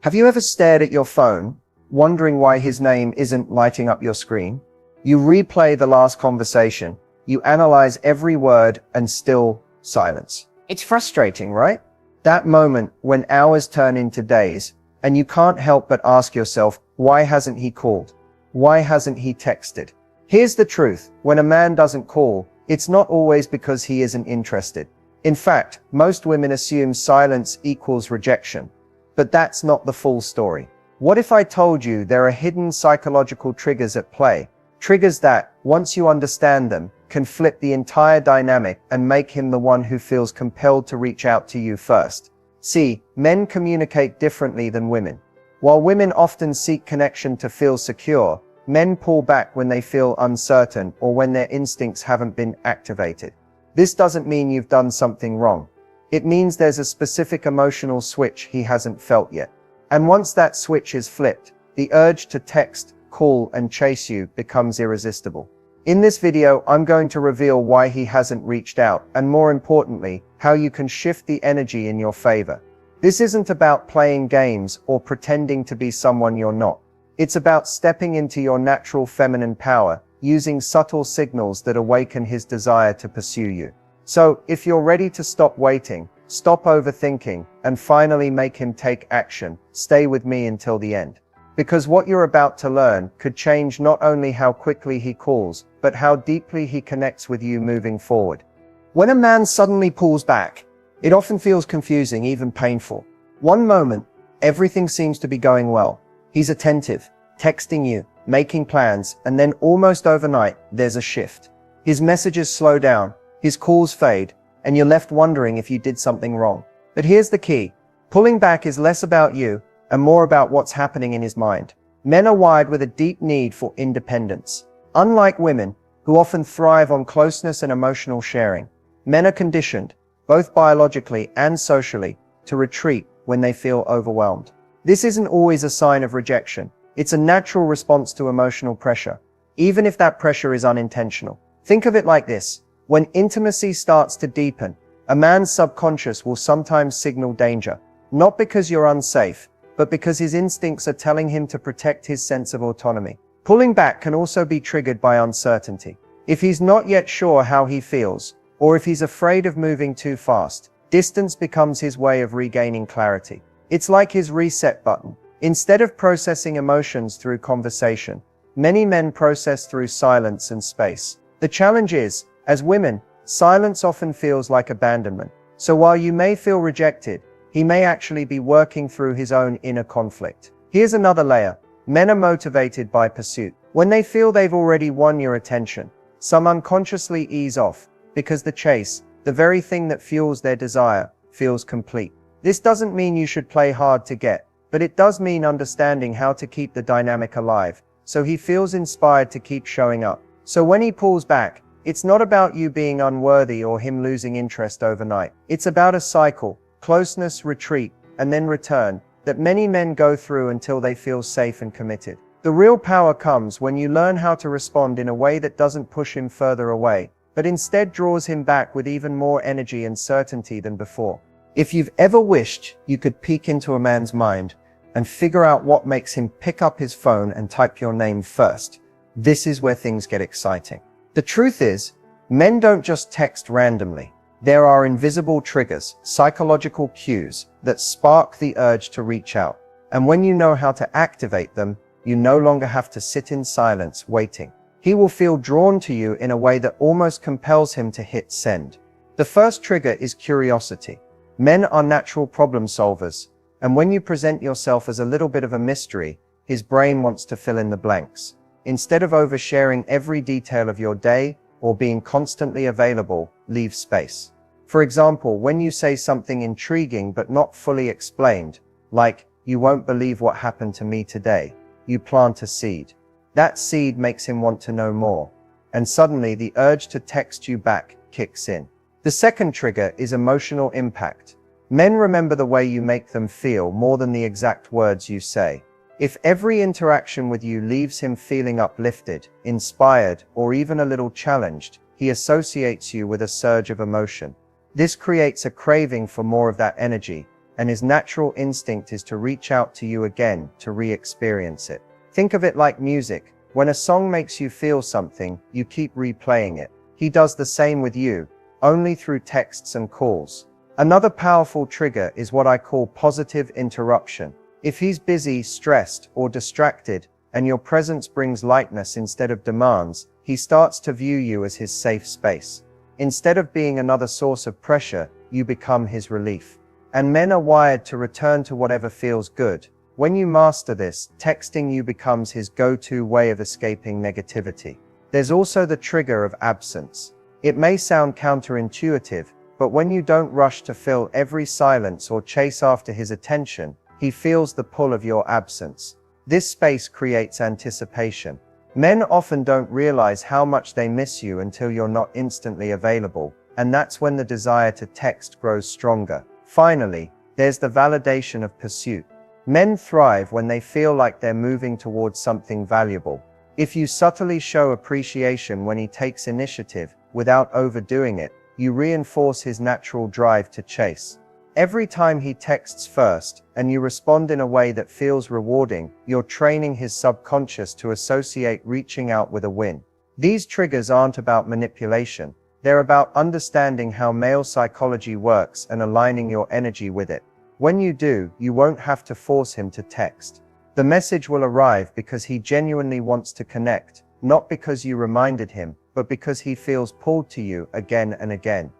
Have you ever stared at your phone, wondering why his name isn't lighting up your screen? You replay the last conversation, you analyze every word, and still silence. It's frustrating, right? That moment when hours turn into days, and you can't help but ask yourself, why hasn't he called? Why hasn't he texted? Here's the truth, when a man doesn't call, it's not always because he isn't interested. In fact, most women assume silence equals rejection. But that's not the full story. What if I told you there are hidden psychological triggers at play? Triggers that, once you understand them, can flip the entire dynamic and make him the one who feels compelled to reach out to you first. See, men communicate differently than women. While women often seek connection to feel secure, men pull back when they feel uncertain or when their instincts haven't been activated. This doesn't mean you've done something wrong. It means there's a specific emotional switch he hasn't felt yet. And once that switch is flipped, the urge to text, call, and chase you becomes irresistible. In this video, I'm going to reveal why he hasn't reached out, and more importantly, how you can shift the energy in your favor. This isn't about playing games or pretending to be someone you're not. It's about stepping into your natural feminine power, using subtle signals that awaken his desire to pursue you. So, if you're ready to stop waiting, stop overthinking, and finally make him take action, stay with me until the end. Because what you're about to learn could change not only how quickly he calls, but how deeply he connects with you moving forward. When a man suddenly pulls back, it often feels confusing, even painful. One moment, everything seems to be going well. He's attentive, texting you, making plans, and then almost overnight, there's a shift. His messages slow down, his calls fade, and you're left wondering if you did something wrong. But here's the key. Pulling back is less about you and more about what's happening in his mind. Men are wired with a deep need for independence. Unlike women, who often thrive on closeness and emotional sharing, men are conditioned, both biologically and socially, to retreat when they feel overwhelmed. This isn't always a sign of rejection. It's a natural response to emotional pressure, even if that pressure is unintentional. Think of it like this. When intimacy starts to deepen, a man's subconscious will sometimes signal danger, not because you're unsafe, but because his instincts are telling him to protect his sense of autonomy. Pulling back can also be triggered by uncertainty. If he's not yet sure how he feels, or if he's afraid of moving too fast, distance becomes his way of regaining clarity. It's like his reset button. Instead of processing emotions through conversation, many men process through silence and space. The challenge is, as women, silence often feels like abandonment. So while you may feel rejected, he may actually be working through his own inner conflict. Here's another layer. Men are motivated by pursuit. When they feel they've already won your attention, some unconsciously ease off, because the chase, the very thing that fuels their desire, feels complete. This doesn't mean you should play hard to get, but it does mean understanding how to keep the dynamic alive, so he feels inspired to keep showing up. So when he pulls back, it's not about you being unworthy or him losing interest overnight. It's about a cycle, closeness, retreat, and then return, that many men go through until they feel safe and committed. The real power comes when you learn how to respond in a way that doesn't push him further away, but instead draws him back with even more energy and certainty than before. If you've ever wished you could peek into a man's mind and figure out what makes him pick up his phone and type your name first, this is where things get exciting. The truth is, men don't just text randomly. There are invisible triggers, psychological cues that spark the urge to reach out. And when you know how to activate them, you no longer have to sit in silence waiting. He will feel drawn to you in a way that almost compels him to hit send. The first trigger is curiosity. Men are natural problem solvers, and when you present yourself as a little bit of a mystery, his brain wants to fill in the blanks. Instead of oversharing every detail of your day or being constantly available, leave space. For example, when you say something intriguing but not fully explained, like, "You won't believe what happened to me today," you plant a seed. That seed makes him want to know more, and suddenly the urge to text you back kicks in. The second trigger is emotional impact. Men remember the way you make them feel more than the exact words you say. If every interaction with you leaves him feeling uplifted, inspired, or even a little challenged, he associates you with a surge of emotion. This creates a craving for more of that energy, and his natural instinct is to reach out to you again to re-experience it. Think of it like music. When a song makes you feel something, you keep replaying it. He does the same with you, only through texts and calls. Another powerful trigger is what I call positive interruption. If he's busy, stressed, or distracted, and your presence brings lightness instead of demands, he starts to view you as his safe space. Instead of being another source of pressure, you become his relief. And men are wired to return to whatever feels good. When you master this, texting you becomes his go-to way of escaping negativity. There's also the trigger of absence. It may sound counterintuitive, but when you don't rush to fill every silence or chase after his attention, he feels the pull of your absence. This space creates anticipation. Men often don't realize how much they miss you until you're not instantly available, and that's when the desire to text grows stronger. Finally, there's the validation of pursuit. Men thrive when they feel like they're moving towards something valuable. If you subtly show appreciation when he takes initiative, without overdoing it, you reinforce his natural drive to chase. Every time he texts first, and you respond in a way that feels rewarding, you're training his subconscious to associate reaching out with a win. These triggers aren't about manipulation. They're about understanding how male psychology works and aligning your energy with it. When you do, you won't have to force him to text. The message will arrive because he genuinely wants to connect, not because you reminded him, but because he feels pulled to you again and again.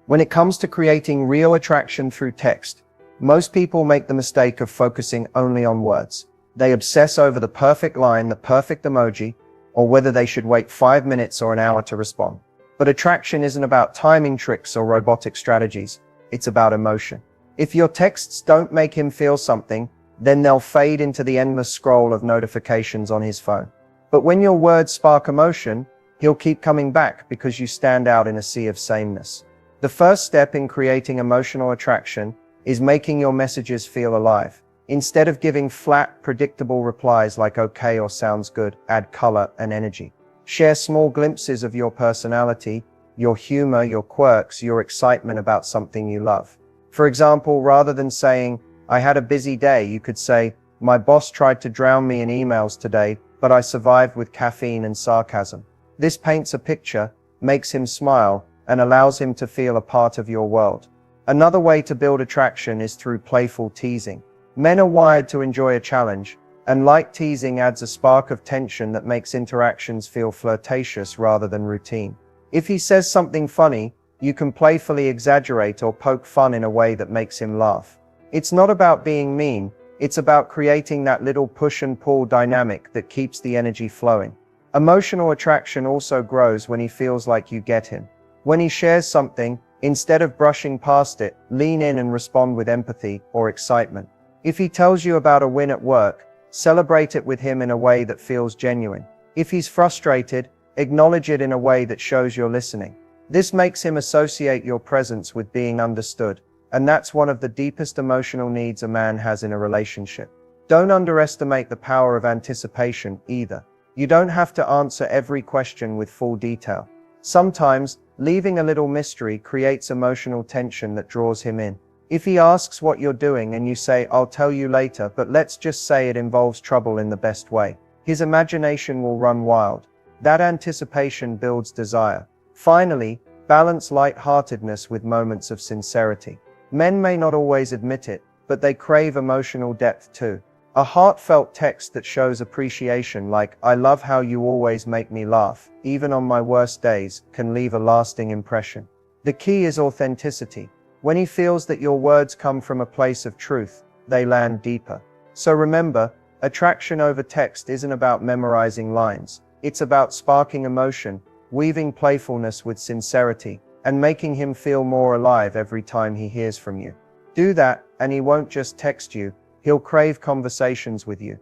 When it comes to creating real attraction through text, most people make the mistake of focusing only on words. They obsess over the perfect line, the perfect emoji, or whether they should wait 5 minutes or an hour to respond. But attraction isn't about timing tricks or robotic strategies. It's about emotion. If your texts don't make him feel something, then they'll fade into the endless scroll of notifications on his phone. But when your words spark emotion, he'll keep coming back because you stand out in a sea of sameness. The first step in creating emotional attraction is making your messages feel alive. Instead of giving flat, predictable replies like okay or sounds good, add color and energy. Share small glimpses of your personality, your humor, your quirks, your excitement about something you love. For example, rather than saying, I had a busy day, you could say, my boss tried to drown me in emails today, but I survived with caffeine and sarcasm. This paints a picture, makes him smile, and allows him to feel a part of your world. Another way to build attraction is through playful teasing. Men are wired to enjoy a challenge, and light teasing adds a spark of tension that makes interactions feel flirtatious rather than routine. If he says something funny, you can playfully exaggerate or poke fun in a way that makes him laugh. It's not about being mean, it's about creating that little push and pull dynamic that keeps the energy flowing. Emotional attraction also grows when he feels like you get him. When he shares something, instead of brushing past it, lean in and respond with empathy or excitement. If he tells you about a win at work, celebrate it with him in a way that feels genuine. If he's frustrated, acknowledge it in a way that shows you're listening. This makes him associate your presence with being understood, and that's one of the deepest emotional needs a man has in a relationship. Don't underestimate the power of anticipation either. You don't have to answer every question with full detail. Sometimes, leaving a little mystery creates emotional tension that draws him in. If he asks what you're doing and you say, I'll tell you later, but let's just say it involves trouble in the best way, his imagination will run wild. That anticipation builds desire. Finally, balance light-heartedness with moments of sincerity. Men may not always admit it, but they crave emotional depth too. A heartfelt text that shows appreciation like, I love how you always make me laugh, even on my worst days, can leave a lasting impression. The key is authenticity. When he feels that your words come from a place of truth, they land deeper. So remember, attraction over text isn't about memorizing lines. It's about sparking emotion, weaving playfulness with sincerity, and making him feel more alive every time he hears from you. Do that, and he won't just text you, he'll crave conversations with you.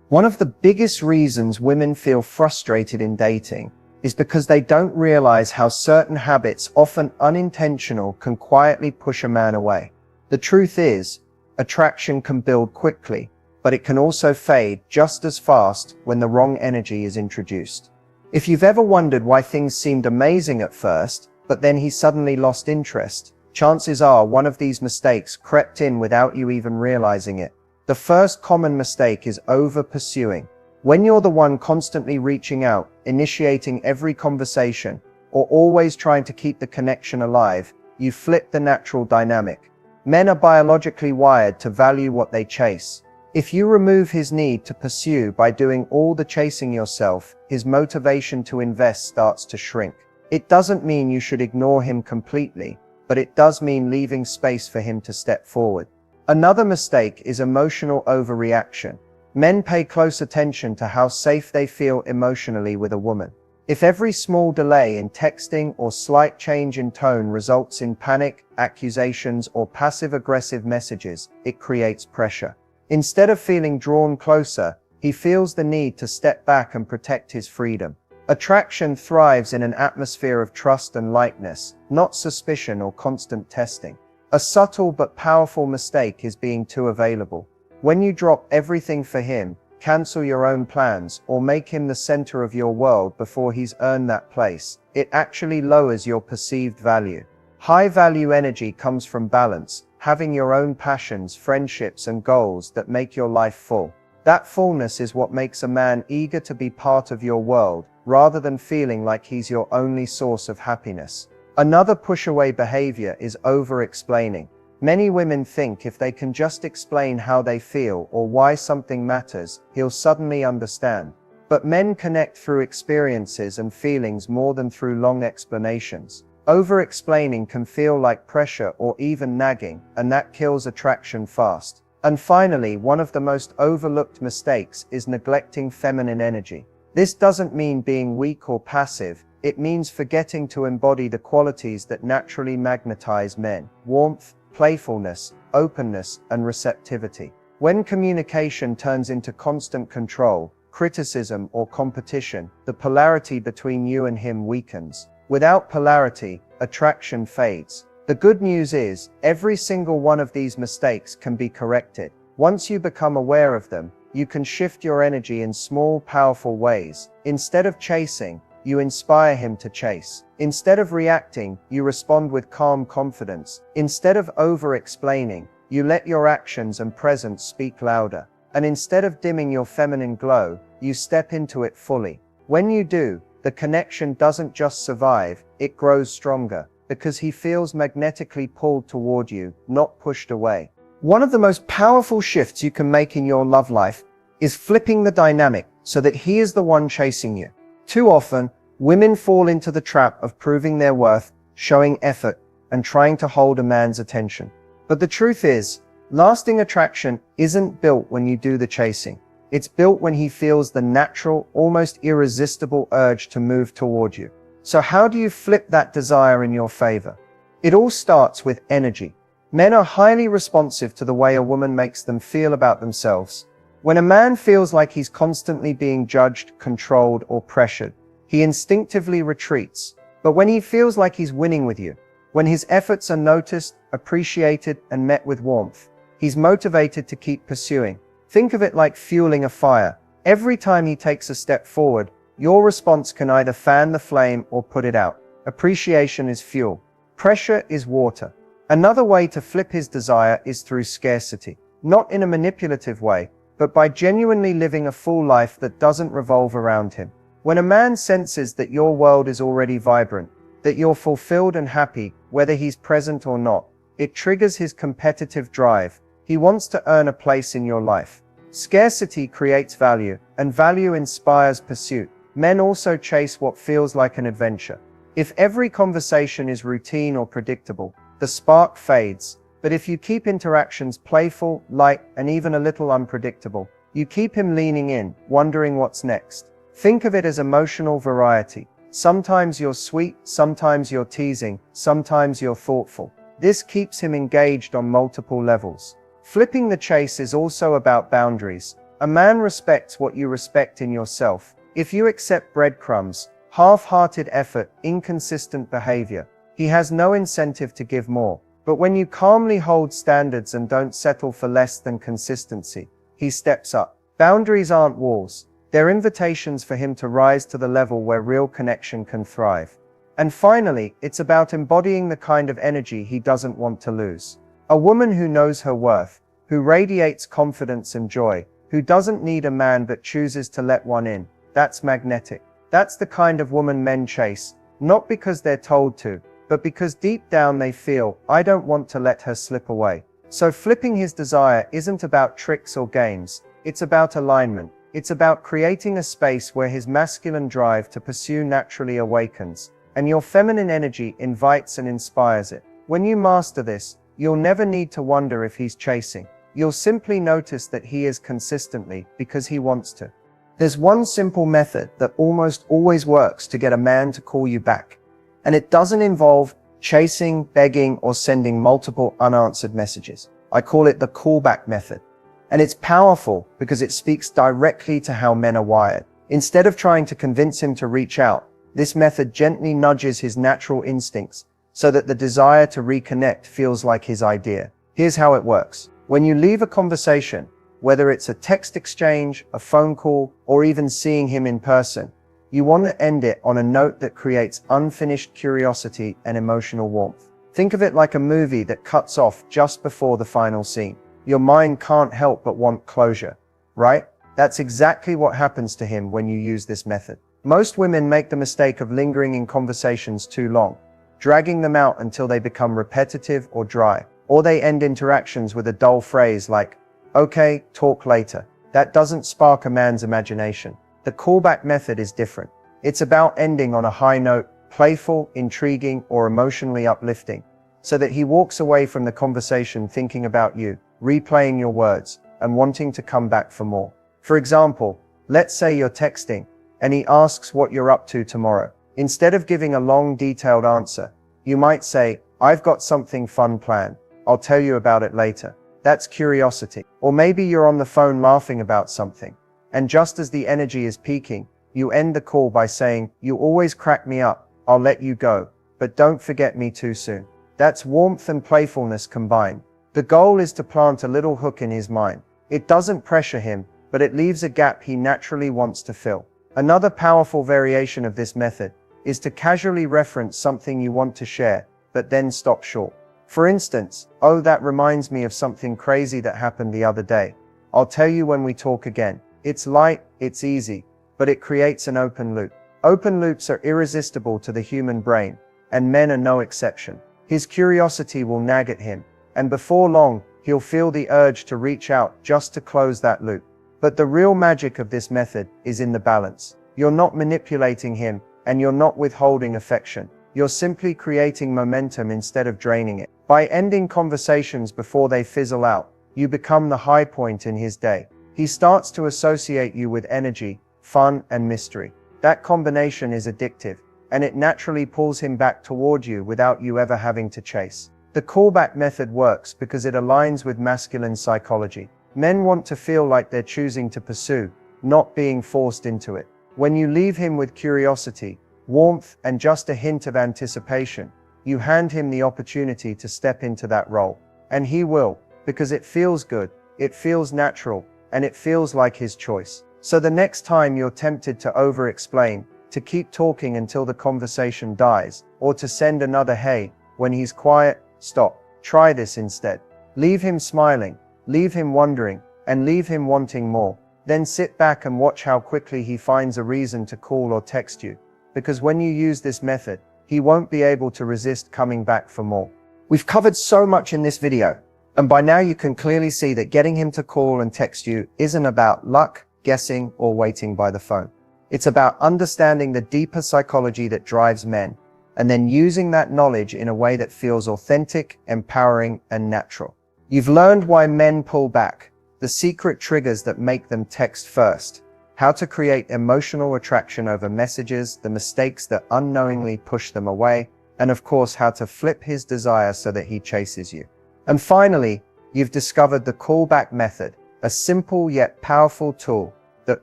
One of the biggest reasons women feel frustrated in dating is because they don't realize how certain habits, often unintentional, can quietly push a man away. The truth is, attraction can build quickly, but it can also fade just as fast when the wrong energy is introduced. If you've ever wondered why things seemed amazing at first, but then he suddenly lost interest, chances are one of these mistakes crept in without you even realizing it. The first common mistake is over-pursuing. When you're the one constantly reaching out, initiating every conversation, or always trying to keep the connection alive, you flip the natural dynamic. Men are biologically wired to value what they chase. If you remove his need to pursue by doing all the chasing yourself, his motivation to invest starts to shrink. It doesn't mean you should ignore him completely, but it does mean leaving space for him to step forward. Another mistake is emotional overreaction. Men pay close attention to how safe they feel emotionally with a woman. If every small delay in texting or slight change in tone results in panic, accusations, or passive-aggressive messages, it creates pressure. Instead of feeling drawn closer, he feels the need to step back and protect his freedom. Attraction thrives in an atmosphere of trust and likeness, not suspicion or constant testing. A subtle but powerful mistake is being too available. When you drop everything for him, cancel your own plans, or make him the center of your world before he's earned that place, it actually lowers your perceived value. High-value energy comes from balance, having your own passions, friendships, and goals that make your life full. That fullness is what makes a man eager to be part of your world, rather than feeling like he's your only source of happiness. Another push-away behavior is over-explaining. Many women think if they can just explain how they feel or why something matters, he'll suddenly understand. But men connect through experiences and feelings more than through long explanations. Over-explaining can feel like pressure or even nagging, and that kills attraction fast. And finally, one of the most overlooked mistakes is neglecting feminine energy. This doesn't mean being weak or passive, it means forgetting to embody the qualities that naturally magnetize men: warmth, playfulness, openness, and receptivity. When communication turns into constant control, criticism, or competition, the polarity between you and him weakens. Without polarity, attraction fades. The good news is, every single one of these mistakes can be corrected. Once you become aware of them, you can shift your energy in small, powerful ways. Instead of chasing, you inspire him to chase. Instead of reacting, you respond with calm confidence. Instead of over-explaining, you let your actions and presence speak louder. And instead of dimming your feminine glow, you step into it fully. When you do, the connection doesn't just survive, it grows stronger, because he feels magnetically pulled toward you, not pushed away. One of the most powerful shifts you can make in your love life is flipping the dynamic so that he is the one chasing you. Too often, women fall into the trap of proving their worth, showing effort, and trying to hold a man's attention. But the truth is, lasting attraction isn't built when you do the chasing. It's built when he feels the natural, almost irresistible urge to move toward you. So how do you flip that desire in your favor? It all starts with energy. Men are highly responsive to the way a woman makes them feel about themselves. When a man feels like he's constantly being judged, controlled, or pressured, he instinctively retreats. But when he feels like he's winning with you, when his efforts are noticed, appreciated, and met with warmth, he's motivated to keep pursuing. Think of it like fueling a fire. Every time he takes a step forward, your response can either fan the flame or put it out. Appreciation is fuel. Pressure is water. Another way to flip his desire is through scarcity. Not in a manipulative way, but by genuinely living a full life that doesn't revolve around him. When a man senses that your world is already vibrant, that you're fulfilled and happy, whether he's present or not, it triggers his competitive drive. He wants to earn a place in your life. Scarcity creates value, and value inspires pursuit. Men also chase what feels like an adventure. If every conversation is routine or predictable, the spark fades. But if you keep interactions playful, light, and even a little unpredictable, you keep him leaning in, wondering what's next. Think of it as emotional variety. Sometimes you're sweet, sometimes you're teasing, sometimes you're thoughtful. This keeps him engaged on multiple levels. Flipping the chase is also about boundaries. A man respects what you respect in yourself. If you accept breadcrumbs, half-hearted effort, inconsistent behavior, he has no incentive to give more. But when you calmly hold standards and don't settle for less than consistency, he steps up. Boundaries aren't walls. They're invitations for him to rise to the level where real connection can thrive. And finally, it's about embodying the kind of energy he doesn't want to lose. A woman who knows her worth, who radiates confidence and joy, who doesn't need a man but chooses to let one in. That's magnetic. That's the kind of woman men chase, not because they're told to, but because deep down they feel, I don't want to let her slip away. So flipping his desire isn't about tricks or games, it's about alignment. It's about creating a space where his masculine drive to pursue naturally awakens, and your feminine energy invites and inspires it. When you master this, you'll never need to wonder if he's chasing. You'll simply notice that he is consistently because he wants to. There's one simple method that almost always works to get a man to call you back. And it doesn't involve chasing, begging, or sending multiple unanswered messages. I call it the callback method. And it's powerful because it speaks directly to how men are wired. Instead of trying to convince him to reach out, this method gently nudges his natural instincts so that the desire to reconnect feels like his idea. Here's how it works. When you leave a conversation, whether it's a text exchange, a phone call, or even seeing him in person, you want to end it on a note that creates unfinished curiosity and emotional warmth. Think of it like a movie that cuts off just before the final scene. Your mind can't help but want closure, right? That's exactly what happens to him when you use this method. Most women make the mistake of lingering in conversations too long, dragging them out until they become repetitive or dry, or they end interactions with a dull phrase like, okay, talk later. That doesn't spark a man's imagination. The callback method is different. It's about ending on a high note, playful, intriguing, or emotionally uplifting, so that he walks away from the conversation thinking about you, replaying your words, and wanting to come back for more. For example, let's say you're texting, and he asks what you're up to tomorrow. Instead of giving a long, detailed answer, you might say, I've got something fun planned. I'll tell you about it later. That's curiosity. Or maybe you're on the phone laughing about something, and just as the energy is peaking, you end the call by saying, you always crack me up. I'll let you go, but don't forget me too soon. That's warmth and playfulness combined. The goal is to plant a little hook in his mind. It doesn't pressure him, but it leaves a gap he naturally wants to fill. Another powerful variation of this method is to casually reference something you want to share, but then stop short. For instance, oh, that reminds me of something crazy that happened the other day. I'll tell you when we talk again. It's light, it's easy, but it creates an open loop. Open loops are irresistible to the human brain, and men are no exception. His curiosity will nag at him, and before long, he'll feel the urge to reach out just to close that loop. But the real magic of this method is in the balance. You're not manipulating him, and you're not withholding affection. You're simply creating momentum instead of draining it. By ending conversations before they fizzle out, you become the high point in his day. He starts to associate you with energy, fun, and mystery. That combination is addictive, and it naturally pulls him back toward you without you ever having to chase. The callback method works because it aligns with masculine psychology. Men want to feel like they're choosing to pursue, not being forced into it. When you leave him with curiosity, warmth, and just a hint of anticipation, you hand him the opportunity to step into that role. And he will, because it feels good, it feels natural, and it feels like his choice. So the next time you're tempted to over-explain, to keep talking until the conversation dies, or to send another hey, when he's quiet, stop. Try this instead. Leave him smiling, leave him wondering, and leave him wanting more. Then sit back and watch how quickly he finds a reason to call or text you. Because when you use this method, he won't be able to resist coming back for more. We've covered so much in this video, and by now you can clearly see that getting him to call and text you isn't about luck, guessing, or waiting by the phone. It's about understanding the deeper psychology that drives men, and then using that knowledge in a way that feels authentic, empowering, and natural. You've learned why men pull back, the secret triggers that make them text first, how to create emotional attraction over messages, the mistakes that unknowingly push them away, and of course how to flip his desire so that he chases you. And finally, you've discovered the callback method, a simple yet powerful tool that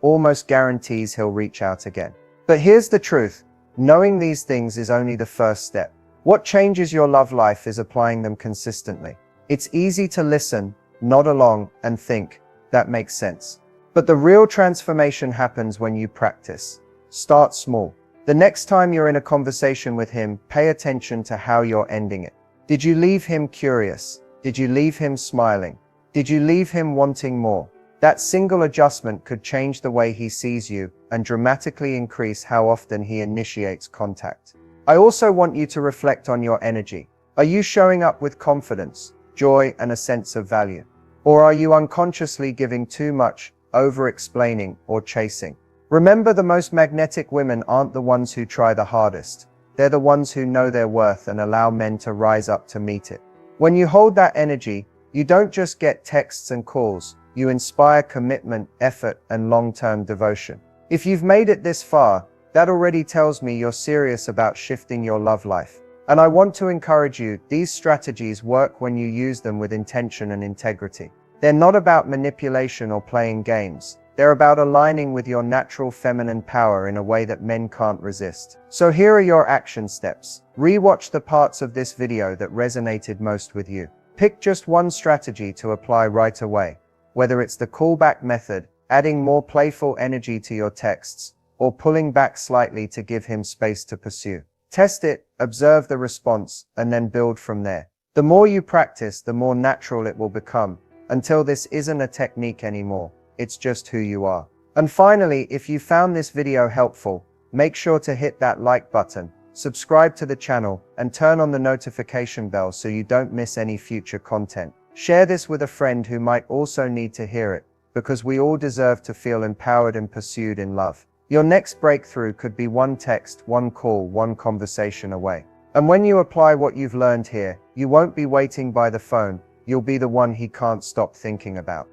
almost guarantees he'll reach out again. But here's the truth, knowing these things is only the first step. What changes your love life is applying them consistently. It's easy to listen, nod along, and think, that makes sense. But the real transformation happens when you practice. Start small. The next time you're in a conversation with him, pay attention to how you're ending it. Did you leave him curious? Did you leave him smiling? Did you leave him wanting more? That single adjustment could change the way he sees you and dramatically increase how often he initiates contact. I also want you to reflect on your energy. Are you showing up with confidence, joy, and a sense of value? Or are you unconsciously giving too much, over-explaining, or chasing? Remember, the most magnetic women aren't the ones who try the hardest. They're the ones who know their worth and allow men to rise up to meet it. When you hold that energy, you don't just get texts and calls. You inspire commitment, effort, and long-term devotion. If you've made it this far, that already tells me you're serious about shifting your love life. And I want to encourage you, these strategies work when you use them with intention and integrity. They're not about manipulation or playing games. They're about aligning with your natural feminine power in a way that men can't resist. So here are your action steps. Rewatch the parts of this video that resonated most with you. Pick just one strategy to apply right away. Whether it's the callback method, adding more playful energy to your texts, or pulling back slightly to give him space to pursue. Test it, observe the response, and then build from there. The more you practice, the more natural it will become, until this isn't a technique anymore, it's just who you are. And finally, if you found this video helpful, make sure to hit that like button, subscribe to the channel, and turn on the notification bell so you don't miss any future content. Share this with a friend who might also need to hear it, because we all deserve to feel empowered and pursued in love. Your next breakthrough could be one text, one call, one conversation away. And when you apply what you've learned here, you won't be waiting by the phone, you'll be the one he can't stop thinking about.